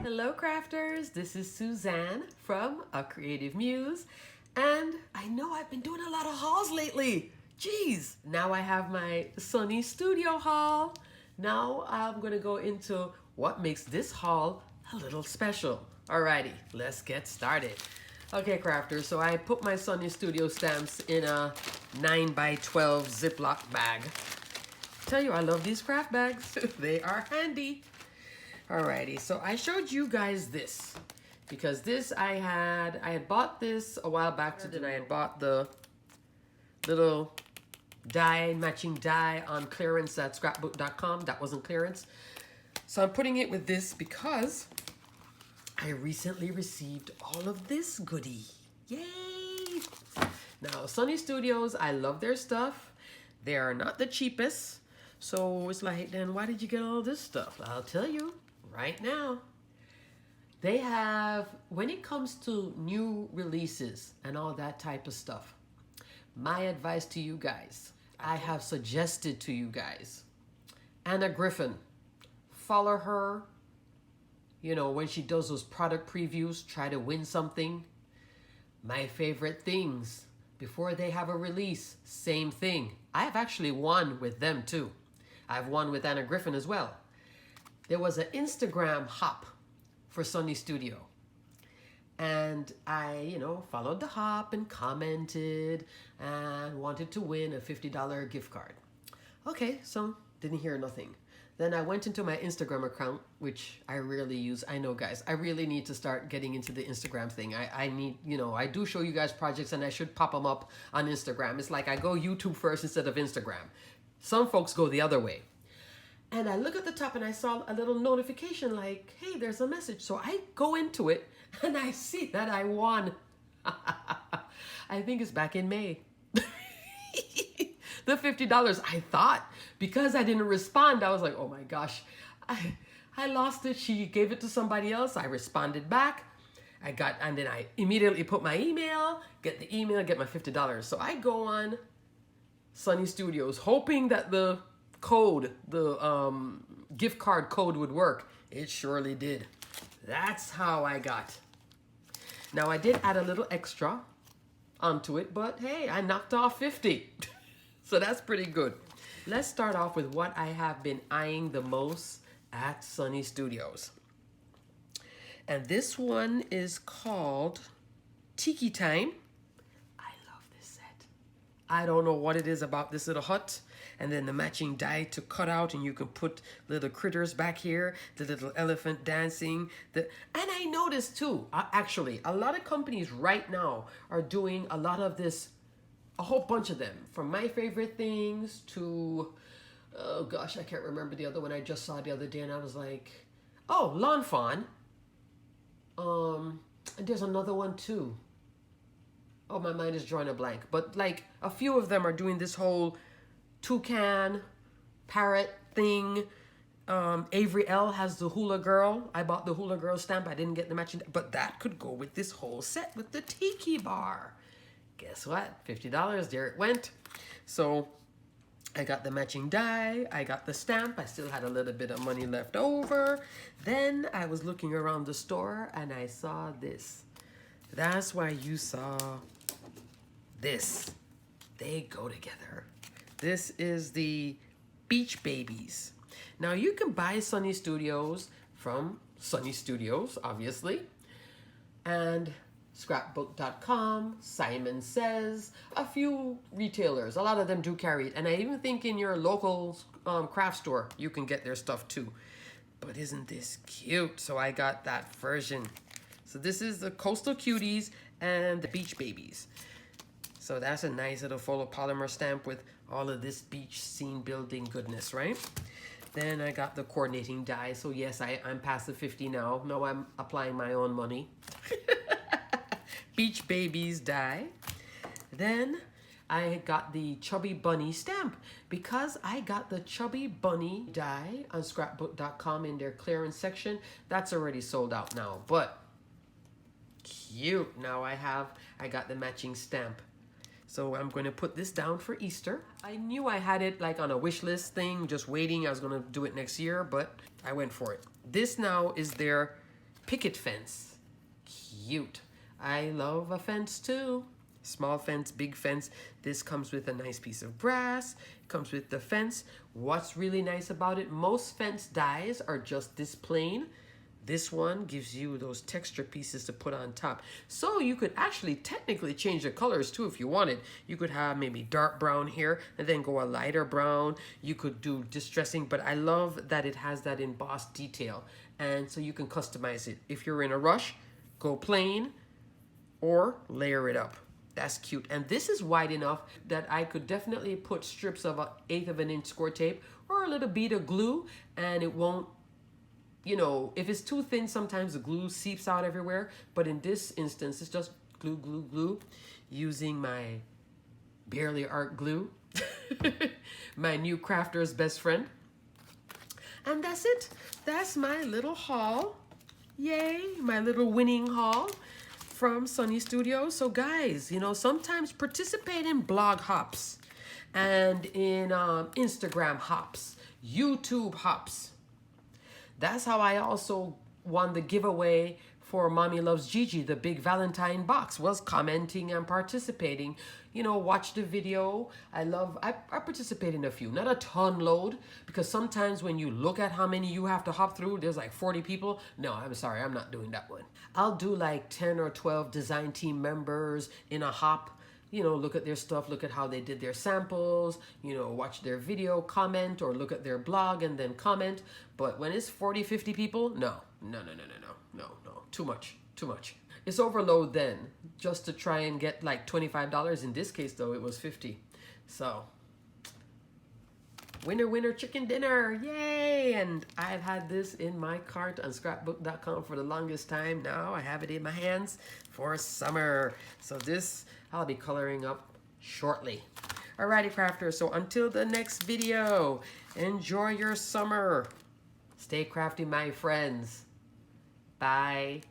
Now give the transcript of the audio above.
Hello crafters, this is Suzanne from A Creative Muse, and I know I've been doing a lot of hauls lately. Jeez, now I have my Sunny Studio haul. Now I'm gonna go into what makes this haul a little special. Alrighty, let's get started. Okay crafters, so I put my Sunny Studio stamps in a 9x12 Ziploc bag. Tell you, I love these craft bags. They are handy. Alrighty, so I showed you guys this because this I had bought this a while back, and I had bought the little matching die on clearance at scrapbook.com. That wasn't clearance. So I'm putting it with this because I recently received all of this goodie. Yay! Now, Sunny Studios, I love their stuff. They are not the cheapest. So it's like, then why did you get all this stuff? I'll tell you right now. They have, when it comes to new releases and all that type of stuff, my advice to you guys, I have suggested to you guys, Anna Griffin, follow her. You know, when she does those product previews, try to win something. My favorite things, before they have a release, same thing. I have actually won with them too. I've won with Anna Griffin as well. There was an Instagram hop for Sunny Studio. And I, followed the hop and commented and wanted to win a $50 gift card. Okay, so didn't hear nothing. Then I went into my Instagram account, which I rarely use. I know, guys, I really need to start getting into the Instagram thing. I need, I do show you guys projects and I should pop them up on Instagram. It's like I go YouTube first instead of Instagram. Some folks go the other way. And I look at the top and I saw a little notification like, hey, there's a message. So I go into it and I see that I won. I think it's back in May. The $50, I thought, because I didn't respond, I was like, oh my gosh, I lost it. She gave it to somebody else. I responded back. And then I immediately put my email, get the email, get my $50. So I go on Sunny Studios hoping that the code, the gift card code would work. It surely did. That's how I got. Now I did add a little extra onto it, but hey, I knocked off 50. So that's pretty good. Let's start off with what I have been eyeing the most at Sunny Studios. And this one is called Tiki Time. I love this set. I don't know what it is about this little hut. And then the matching die to cut out, and you can put little critters back here, the little elephant dancing. And I noticed too, actually, a lot of companies right now are doing a lot of this, a whole bunch of them, from My Favorite Things to, oh gosh, I can't remember the other one I just saw the other day, and I was like, oh, Lawn Fawn. And there's another one too. Oh, my mind is drawing a blank. But like a few of them are doing this whole toucan, parrot thing. Avery L has the hula girl. I bought the hula girl stamp. I didn't get the matching, but that could go with this whole set with the tiki bar. Guess what? $50, there it went. So I got the matching die. I got the stamp. I still had a little bit of money left over. Then I was looking around the store and I saw this. That's why you saw this. They go together. This is the Beach Babies. Now you can buy Sunny Studios from Sunny Studios, obviously, and scrapbook.com, Simon Says, a few retailers. A lot of them do carry it. And I even think in your local craft store, you can get their stuff too. But isn't this cute? So I got that version. So this is the Coastal Cuties and the Beach Babies. So that's a nice little photopolymer stamp with all of this beach scene building goodness, right? Then I got the coordinating die. So yes, I'm past the 50 now. No, I'm applying my own money. Beach Babies die. Then I got the Chubby Bunny stamp because I got the Chubby Bunny die on scrapbook.com in their clearance section. That's already sold out now, but cute. Now I got the matching stamp. So I'm going to put this down for Easter. I knew I had it like on a wish list thing, just waiting. I was going to do it next year, but I went for it. This now is their picket fence. Cute. I love a fence too. Small fence, big fence. This comes with a nice piece of brass. It comes with the fence. What's really nice about it, most fence dies are just this plain. This one gives you those texture pieces to put on top. So you could actually technically change the colors too if you wanted. You could have maybe dark brown here and then go a lighter brown. You could do distressing, but I love that it has that embossed detail. And so you can customize it. If you're in a rush, go plain or layer it up. That's cute. And this is wide enough that I could definitely put strips of 1/8 of an inch score tape or a little bead of glue, and it won't, you know, if it's too thin, sometimes the glue seeps out everywhere. But in this instance, it's just glue, glue, glue, using my Barely Art glue, my new crafter's best friend. And that's it. That's my little haul. Yay, my little winning haul from Sunny Studios. So guys, you know, sometimes participate in blog hops and in Instagram hops, YouTube hops. That's how I also won the giveaway for Mommy Loves Gigi, the big Valentine box, was commenting and participating. You know, watch the video. I participate in a few, not a ton load, because sometimes when you look at how many you have to hop through, there's like 40 people. No, I'm sorry, I'm not doing that one. I'll do like 10 or 12 design team members in a hop. You know, look at their stuff, look at how they did their samples, you know, watch their video, comment, or look at their blog and then comment. But when it's 40, 50 people, no, too much. It's overload then, just to try and get like $25. In this case though, it was 50. So, winner, winner, chicken dinner, yay! And I've had this in my cart on scrapbook.com for the longest time. Now I have it in my hands for summer. So this, I'll be coloring up shortly. Alrighty, crafters, so until the next video, enjoy your summer. Stay crafty, my friends. Bye.